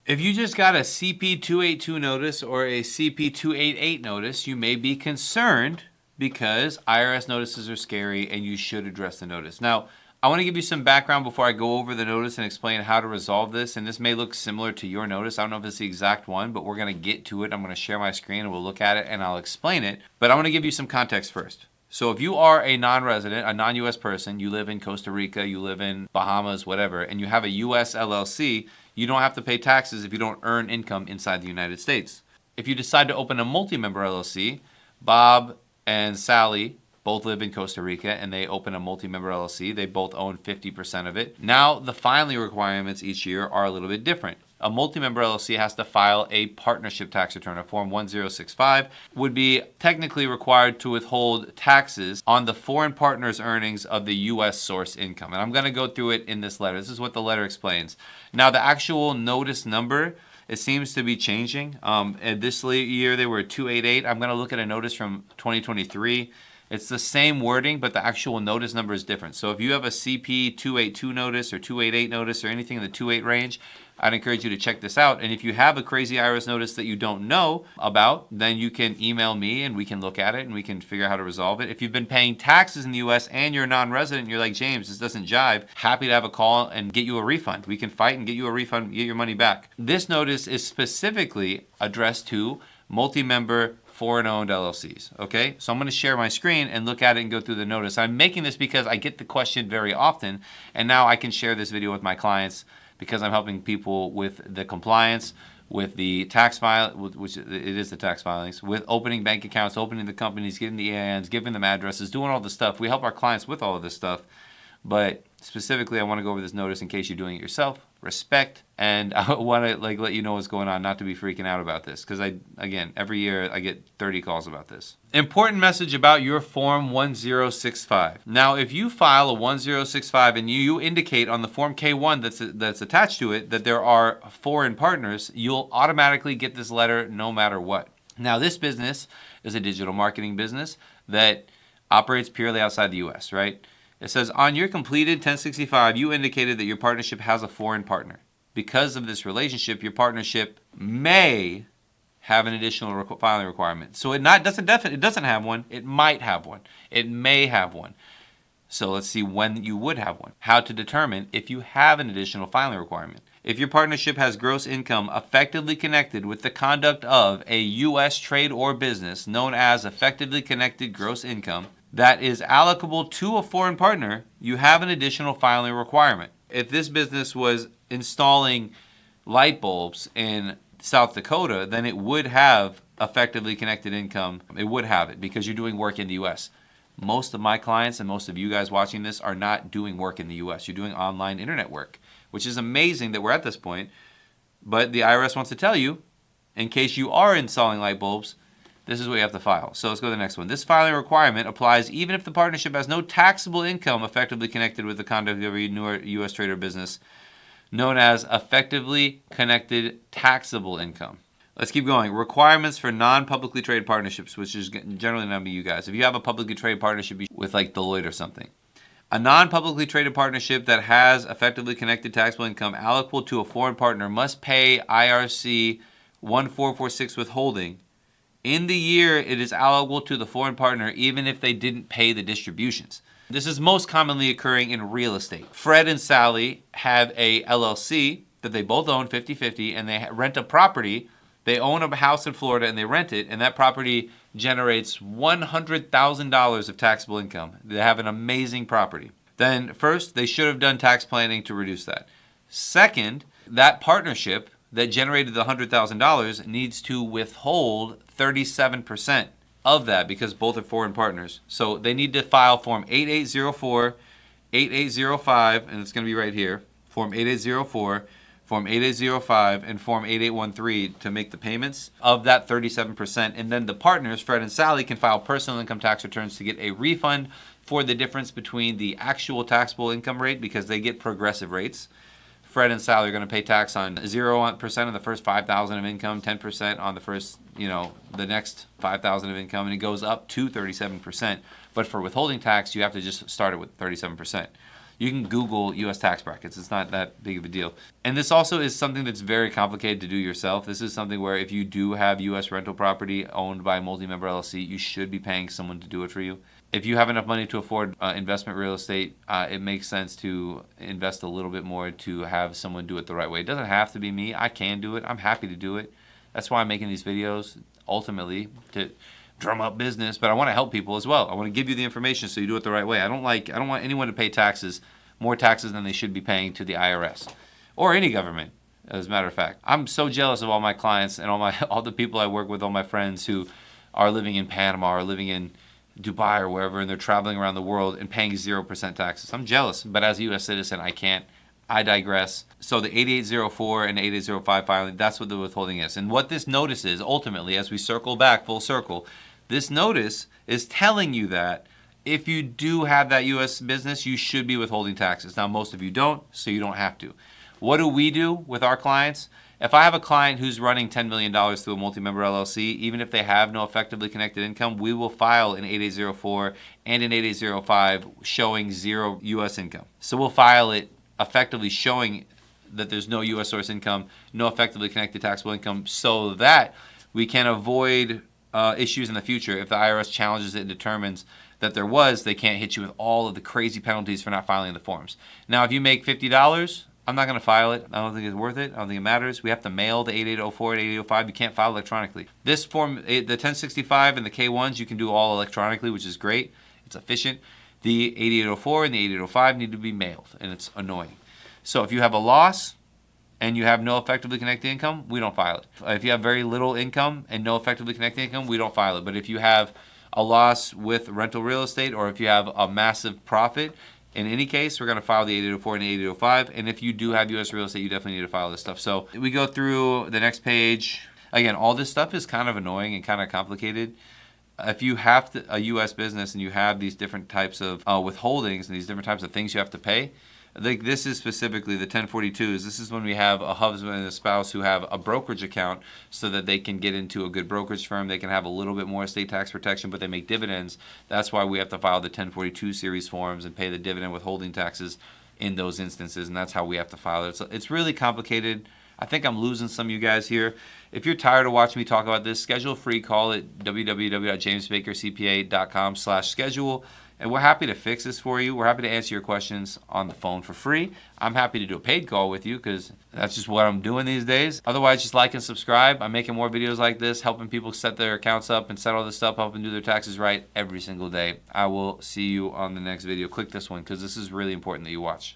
If you just got a CP282 notice or a CP288 notice, you may be concerned because IRS notices are scary and you should address the notice. Now, I want to give you some background before I go over the notice and explain how to resolve this. And this may look similar to your notice. I don't know if it's the exact one, but we're going to get to it. I'm going to share my screen and we'll look at it and I'll explain it. But I want to give you some context first. So if you are a non-resident, a non-US person, you live in Costa Rica, you live in Bahamas, whatever, and you have a US LLC, you don't have to pay taxes if you don't earn income inside the United States. If you decide to open a multi-member LLC, Bob and Sally both live in Costa Rica and they open a multi-member LLC. They both own 50% of it. Now the filing requirements each year are a little bit different. A multi-member LLC has to file a partnership tax return. A Form 1065 would be technically required to withhold taxes on the foreign partner's earnings of the U.S. source income. And I'm going to go through it in this letter. This is what the letter explains. Now, the actual notice number, it seems to be changing. And this year, they were 288. I'm going to look at a notice from 2023. It's the same wording, but the actual notice number is different. So if you have a CP282 notice or 288 notice or anything in the 28 range, I'd encourage you to check this out. And if you have a crazy IRS notice that you don't know about, then you can email me and we can look at it and we can figure out how to resolve it. If you've been paying taxes in the U.S. and you're a non-resident and you're like, James, this doesn't jive, happy to have a call and get you a refund. We can fight and get you a refund, get your money back. This notice is specifically addressed to multi-member foreign-owned LLCs, okay? So I'm going to share my screen and look at it and go through the notice. I'm making this because I get the question very often, and now I can share this video with my clients because I'm helping people with the compliance, with the tax file, which it is the tax filings, with opening bank accounts, opening the companies, getting the AINs, giving them addresses, doing all the stuff. We help our clients with all of this stuff, but specifically I want to go over this notice in case you're doing it yourself. Respect, and I want to let you know what's going on, not to be freaking out about this, because again, every year I get 30 calls about this. Important message about your Form 1065. Now, if you file a 1065 and you indicate on the Form K1 that's attached to it that there are foreign partners, you'll automatically get this letter no matter what. Now, this business is a digital marketing business that operates purely outside the U.S., right? It says, on your completed 1065, you indicated that your partnership has a foreign partner. Because of this relationship, your partnership may have an additional filing requirement. So it doesn't have one. It might have one. It may have one. So let's see when you would have one. How to determine if you have an additional filing requirement. If your partnership has gross income effectively connected with the conduct of a U.S. trade or business known as effectively connected gross income, that is allocable to a foreign partner, you have an additional filing requirement. If this business was installing light bulbs in South Dakota, then it would have effectively connected income. It would have it because you're doing work in the U.S. Most of my clients and most of you guys watching this are not doing work in the U.S. You're doing online internet work, which is amazing that we're at this point. But the IRS wants to tell you, in case you are installing light bulbs, this is what you have to file. So let's go to the next one. This filing requirement applies even if the partnership has no taxable income effectively connected with the conduct of a U.S. trade or business known as effectively connected taxable income. Let's keep going. Requirements for non-publicly traded partnerships, which is generally not be you guys. If you have a publicly traded partnership with like Deloitte or something, a non-publicly traded partnership that has effectively connected taxable income allocable to a foreign partner must pay IRC 1446 withholding in the year it is allowable to the foreign partner, even if they didn't pay the distributions. This is most commonly occurring in real estate. Fred and Sally have a LLC that they both own 50-50, and they rent a property. They own a house in Florida, and they rent it, and that property generates $100,000 of taxable income. They have an amazing property. Then first, they should have done tax planning to reduce that. Second, that partnership that generated the $100,000 needs to withhold 37% of that because both are foreign partners. So they need to file Form 8804, 8805, and it's going to be right here, Form 8804, Form 8805, and Form 8813 to make the payments of that 37%. And then the partners, Fred and Sally, can file personal income tax returns to get a refund for the difference between the actual taxable income rate because they get progressive rates. Fred and Sally are going to pay tax on 0% on the first $5,000 of income, 10% on the first, the next $5,000 of income, and it goes up to 37%. But for withholding tax, you have to just start it with 37%. You can Google U.S. tax brackets. It's not that big of a deal. And this also is something that's very complicated to do yourself. This is something where if you do have U.S. rental property owned by a multi-member LLC, you should be paying someone to do it for you. If you have enough money to afford investment real estate, it makes sense to invest a little bit more to have someone do it the right way. It doesn't have to be me. I can do it. I'm happy to do it. That's why I'm making these videos, ultimately, to drum up business, but I want to help people as well. I want to give you the information so you do it the right way. I don't want anyone to pay taxes, more taxes than they should be paying to the IRS or any government, as a matter of fact. I'm so jealous of all my clients and all the people I work with, all my friends who are living in Panama or living in Dubai or wherever, and they're traveling around the world and paying 0% taxes. I'm jealous, but as a U.S. citizen, I can't. I digress. So the 8804 and 8805 filing, that's what the withholding is. And what this notice is, ultimately, as we circle back full circle, this notice is telling you that if you do have that U.S. business, you should be withholding taxes. Now, most of you don't, so you don't have to. What do we do with our clients? If I have a client who's running $10 million through a multi-member LLC, even if they have no effectively connected income, we will file an 8804 and an 8805 showing zero U.S. income. So we'll file it effectively showing that there's no U.S. source income, no effectively connected taxable income, so that we can avoid issues in the future. If the IRS challenges it and determines that there was, they can't hit you with all of the crazy penalties for not filing the forms. Now, if you make $50, I'm not going to file it. I don't think it's worth it. I don't think it matters. We have to mail the 8804 and 8805. You can't file electronically. This form, the 1065 and the K1s, you can do all electronically, which is great. It's efficient. The 8804 and the 8805 need to be mailed, and it's annoying. So if you have a loss and you have no effectively connected income, we don't file it. If you have very little income and no effectively connected income, we don't file it. But if you have a loss with rental real estate, or if you have a massive profit, in any case, we're going to file the 8804 and the 8805. And if you do have U.S. real estate, you definitely need to file this stuff. So we go through the next page. Again, all this stuff is kind of annoying and kind of complicated. If you have a U.S. business and you have these different types of withholdings and these different types of things you have to pay, like this is specifically the 1042s. This is when we have a husband and a spouse who have a brokerage account so that they can get into a good brokerage firm. They can have a little bit more estate tax protection, but they make dividends. That's why we have to file the 1042 series forms and pay the dividend withholding taxes in those instances, and that's how we have to file it. So it's really complicated. I think I'm losing some of you guys here. If you're tired of watching me talk about this, schedule a free call at www.jamesbakercpa.com/schedule. And we're happy to fix this for you. We're happy to answer your questions on the phone for free. I'm happy to do a paid call with you because that's just what I'm doing these days. Otherwise, just like and subscribe. I'm making more videos like this, helping people set their accounts up and set all this stuff up and do their taxes right every single day. I will see you on the next video. Click this one because this is really important that you watch.